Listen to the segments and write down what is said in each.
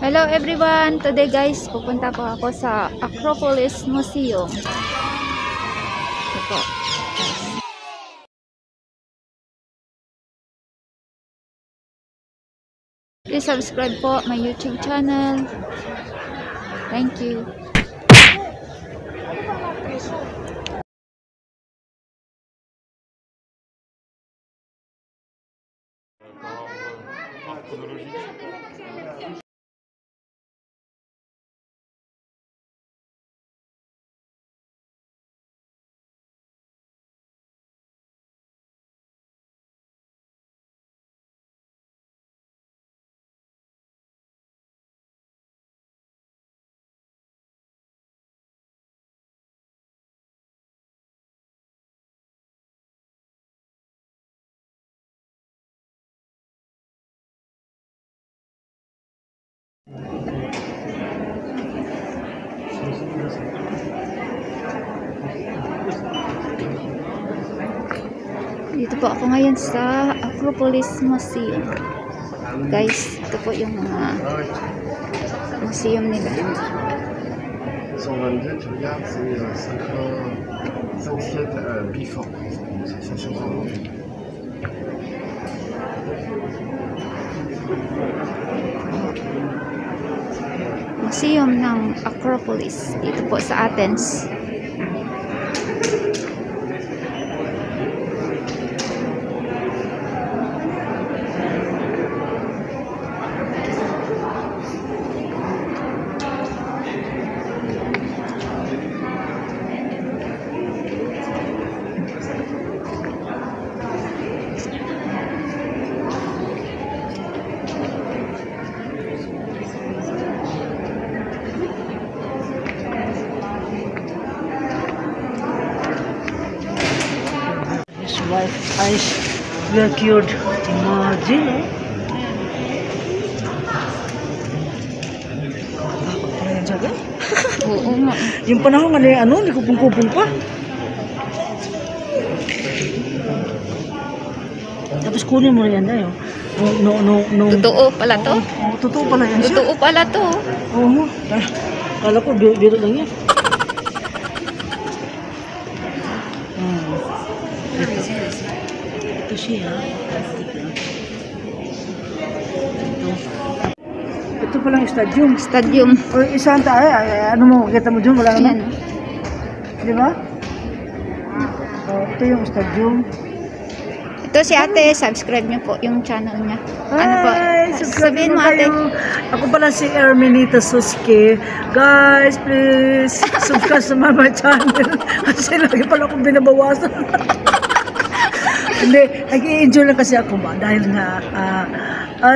Hello everyone! Today guys, pupunta po ako sa Acropolis Museum. Ito. Please subscribe po my YouTube channel. Thank you. Dito po ako ngayon sa Acropolis Museum. Guys, ito po yung mga museum nila. Si on va me dire, tu regardes, c'est 5 siècles before. Ça change vraiment. Museum ng Acropolis dito po sa Athens. Wife eyes were cured. Imagine, Oo nga. yung panahon nga ano, hindi kupong-kupong pa. Tapos kunin mo rin yan na yun. Totoo pala to. Totoo pala yan siya. Totoo pala to. Oo. Kala ko, biro lang yan. Ito siya. Ito palang stadium. Stadium. O isang tayo, ano mo, kita mo dyan, wala naman. Di ba? Ito yung stadium. Ito si ate, subscribe niyo po yung channel niya. Ano po? Subscribe Sabihin mo ate. Ako pala si Erminita Suske. Guys, please, subscribe sa my channel. Kasi lagi pala akong binabawasan. Hindi, nag-i-enjoy lang kasi ako ba dahil nga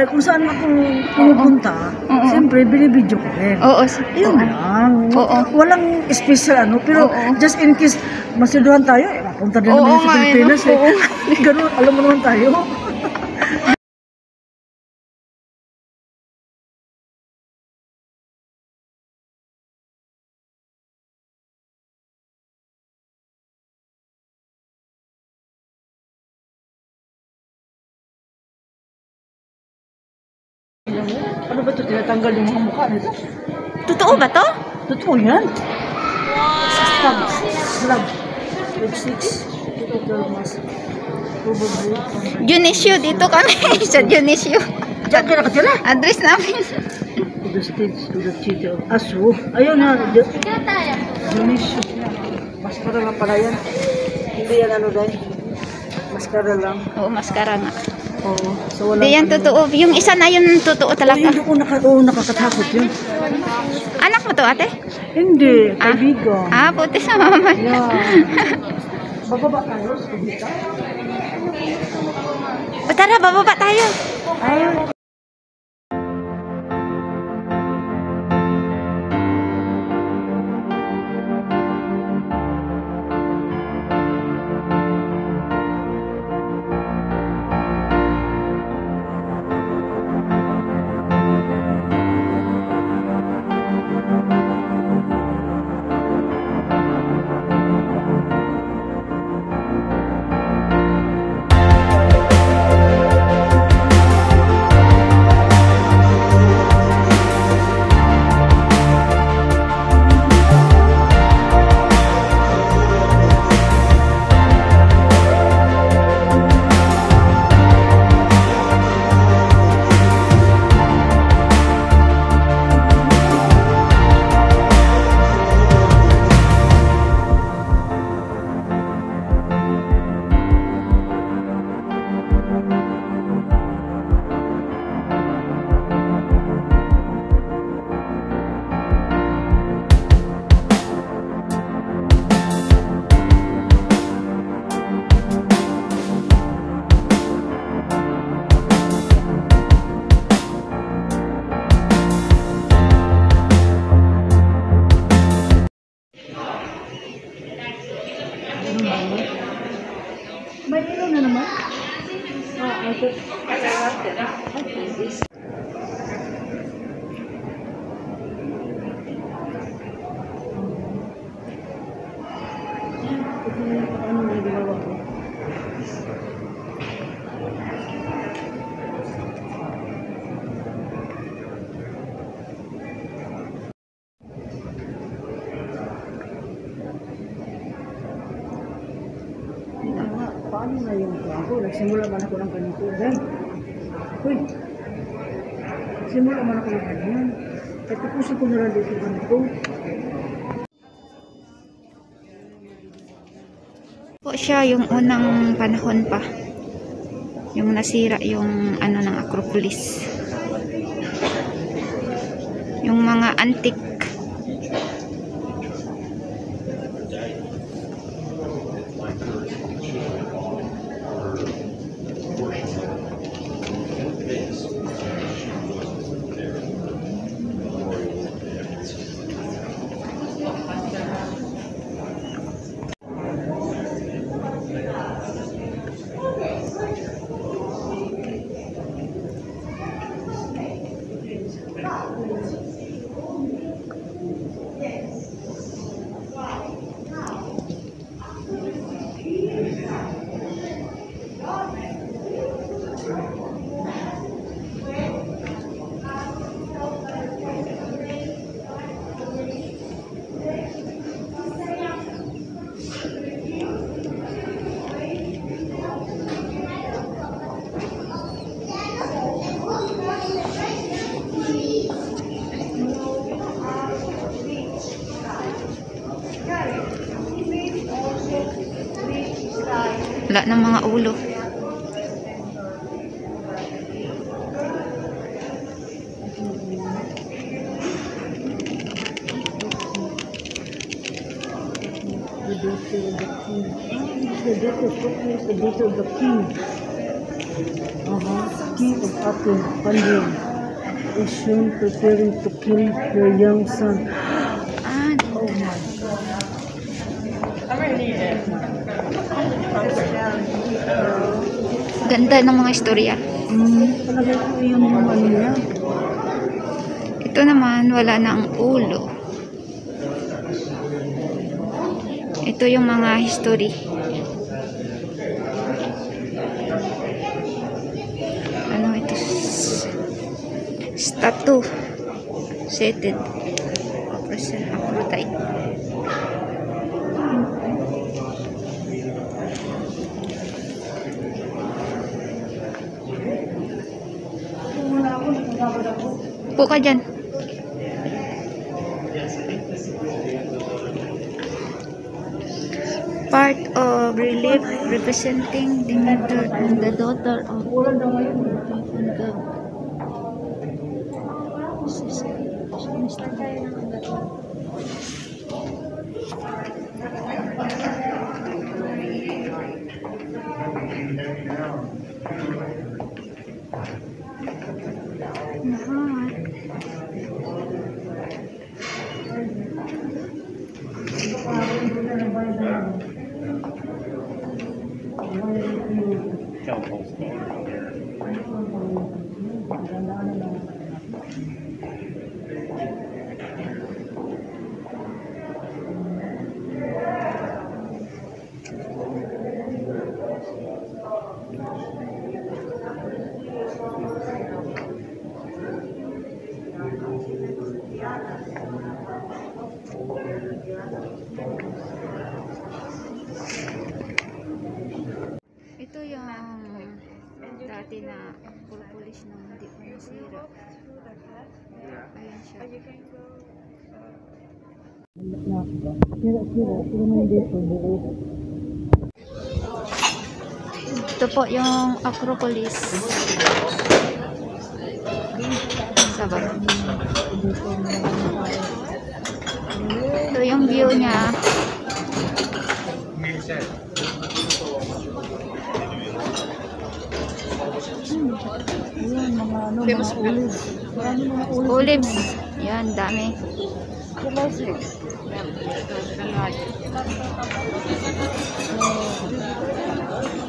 kung saan ako pumupunta, siyempre binibidyo ko rin. Oo. Yun lang. Oo. Walang special ano, pero just in case masiduhan tayo, mapunta din naman sa Pilipinas eh. Ganun, alam mo naman tayo. Ano ba ito? Tinatanggal yung mga mukha nito? Totoo ba to? Totoo yan. Wow! Slab. With 6. Ito 12 mas. Probably. Dionisio, dito kami. Sa Dionisio. Diyan ka nakatira? Address namin. To the stage, to the cheetah. Aso. Ayun na. Dionisio. Maskara lang pala yan. Hindi yan ano dahil. Maskara lang. Oo, maskara nga. Oo. So wala. Hindi yan totoo. Yung isa na yun totoo talaga. Hindi ko nakakatakot yun. Anak mo to ate? Hindi. Kaibigan. Puti sa mama. Yeah. Bababa tayo. Tara, bababa tayo. Ay. paano na yung ako? Nagsimula man ako ng ganito. Then, uy, nagsimula man ako ng ganyan. Kaya tapusin ko na lang dito ganito. Po siya yung unang panahon pa. Yung nasira yung ano ng acropolis. Yung mga antique. Wala ng mga ulo. The daughter of the king. King of Athens, Pandya, is shown preparing to kill her young son. Oh my God. Ganda ng mga istorya. Talaga ito yung ano niya. Ito naman, wala na ang ulo. Ito yung mga history. Ano ito? Statue. Seated. Represent Aphrodite. Upo ka dyan. Part of relief representing the mother and the daughter of ito yung dati na acropolis nung hindi pa nasira. Ayan siya. Ito po yung acropolis. Sabar. Ito yung view niya. Ayan, mga ano, mga olives. Marami mga Olives. Yan, dami.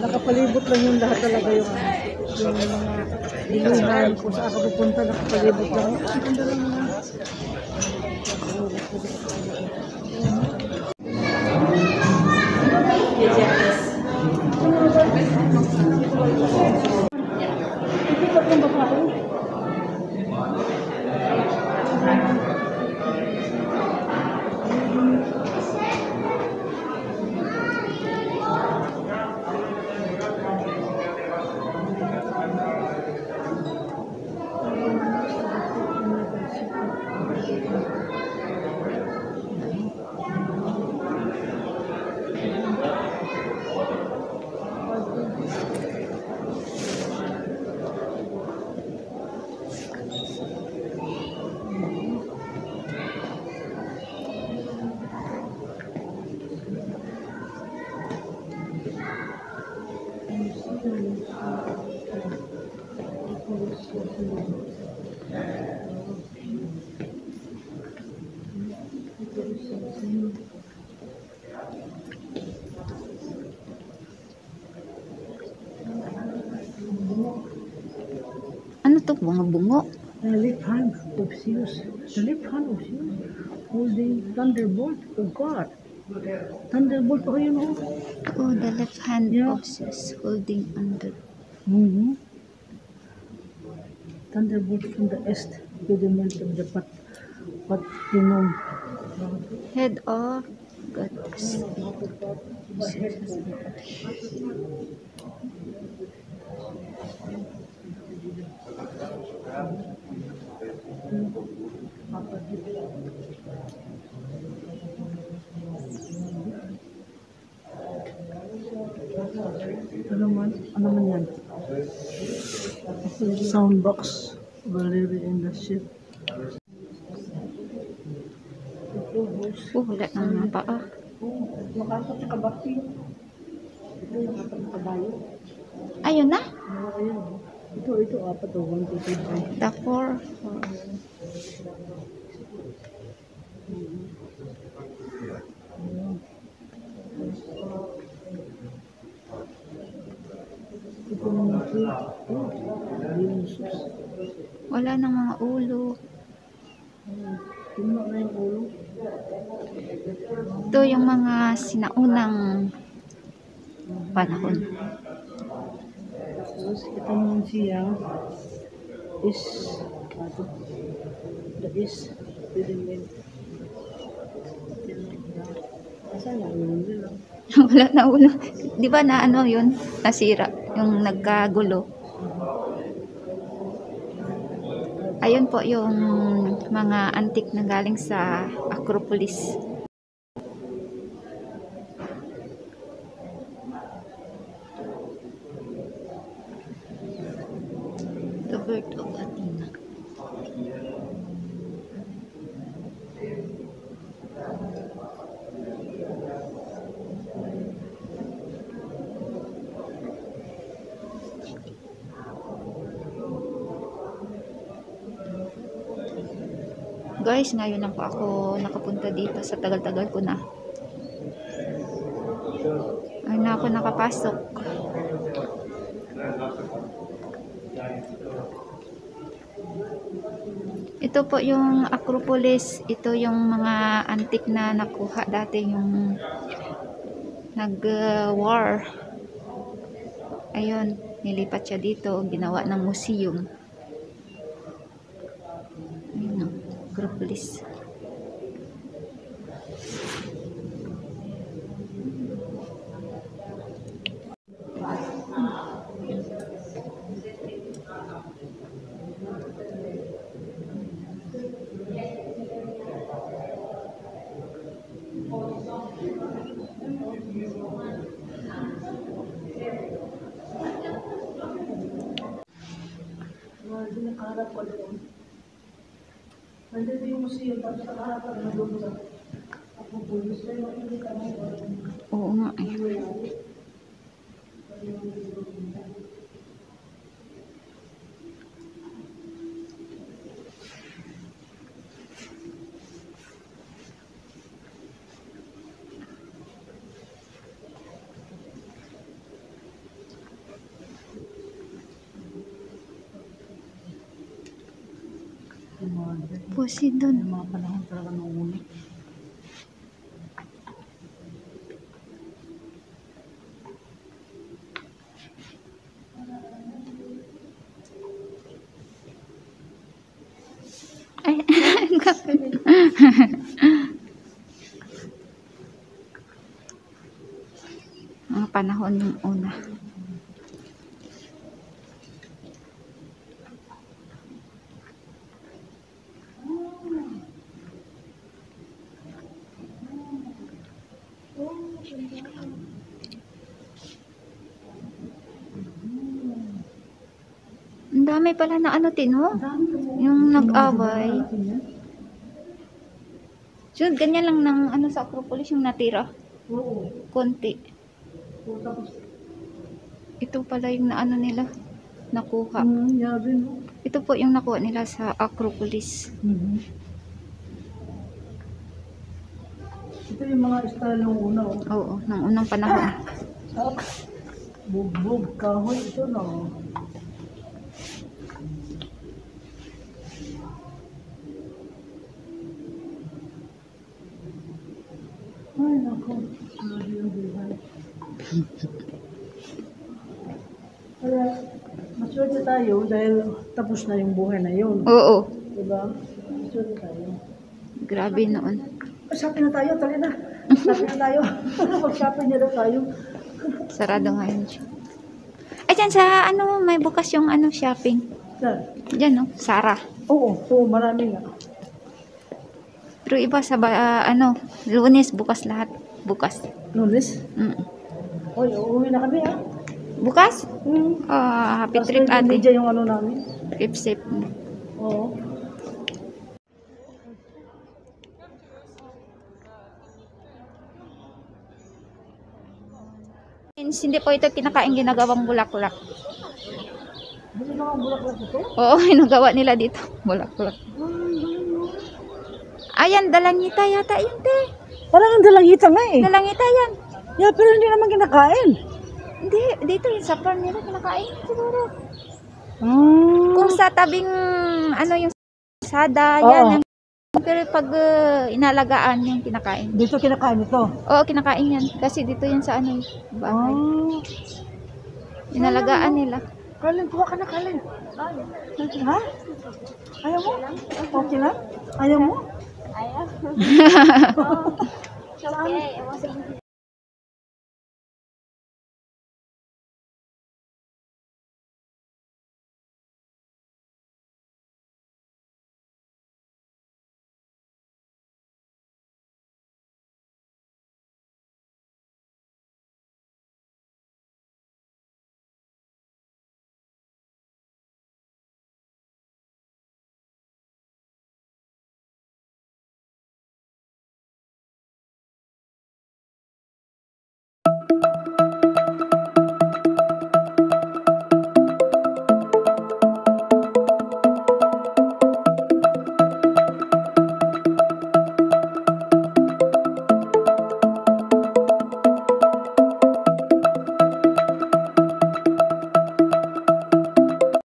Nakapalibot lang yung lahat talaga yung mga diluhan kung saan ka pupunta, nakapalibot lang. Ang ganda lang naman. Mga bungo. The left hand of Zeus. The left hand of Zeus holding thunderbolt. Oh God. Thunderbolt. Oh, you know. Oh, the left hand Yeah. of Zeus holding under. Mm-hmm. Thunderbolt from the east. Pediment of the Patronum. Head of goddess. Ano man yan? Soundbox. Valerie in the ship. Oh, wala nang mga paa. Makakot sa kabaki. Ito yung apat na kabayo. Ayun na. Ayun. Ito, apat o. 1, 2, 3, 4. The 4. Ito mga sus. Wala nang mga ulo. Tingnan na yung ulo. Ito yung mga sinaunang panahon. Tapos, ito naman siya is the is pediment. Asan na ulo nila? Wala na ulo. Di ba na ano yun? Nasira. Yung nagkagulo. Ayun po yung mga antik na galing sa acropolis. The birth of Athena. Guys, ngayon lang po ako nakapunta dito sa tagal-tagal ko na. Ay na ako nakapasok. Ito po yung acropolis. Ito yung mga antik na nakuha dati yung nag-war. Ayun, nilipat siya dito. Ginawa ng museum. Ayun, acropolis. Nakaharap ko doon. Nandito yung museum, tapos nakaharap ka na doon sa acropolis. Pero hindi ka na Oo nga eh. Poseidon. Yung mga panahon talaga ng una. Ay, mga panahon ng una. Ang dami pala na ano mo? Yung nag-away. So, ganyan lang ng ano sa acropolis yung natira. Oo. Konti. Tapos, Ito pala yung naano nila. Nakuha. yabi no? Ito po yung nakuha nila sa acropolis. Ito yung mga style ng una. Oo, ng unang panahon. Bugbog, kahoy, ito na. Ay, naku. Grabe yung buhay. Kaya, maswerte tayo dahil tapos na yung buhay na yun. Oo. Diba? Maswerte tayo. Grabe noon. Shopping na tayo, tali na. Shopping na tayo. Mag-shopping na daw tayo. Sarado ngayon siya. Ay, dyan sa ano, may bukas yung ano, shopping. Saan? Dyan, no? Sara. Oo, marami nga. Pero iba sa, ano, Lunes, bukas lahat. Bukas. Lunes? Oy, uuwi na kami ah. Bukas? Happy trip, ate. Media yung ano namin. Keep safe. Oo. Hindi po ito kinakain ginagawang bulak-bulak. Hindi na ang bulak-bulak ito? Oo, ginagawa nila dito. Bulak-bulak. Ayan, dalangita yata yun, te. Parang ang dalangita nga eh. Dalangita yan. Yeah, pero hindi naman kinakain. Hindi, dito yung sa farm nila kinakain siguro. Ah. Kung sa tabing, ano yung sada, Oo. yan. Pero pag inalagaan yung kinakain. Dito kinakain ito. Oo, kinakain yan. Kasi dito yan sa ano, bahay. Inalagaan nila. Kalin, kuha ka na, Kalin. Ha? Ayaw mo? Okay lang? Ayaw mo? Ayaw. Okay,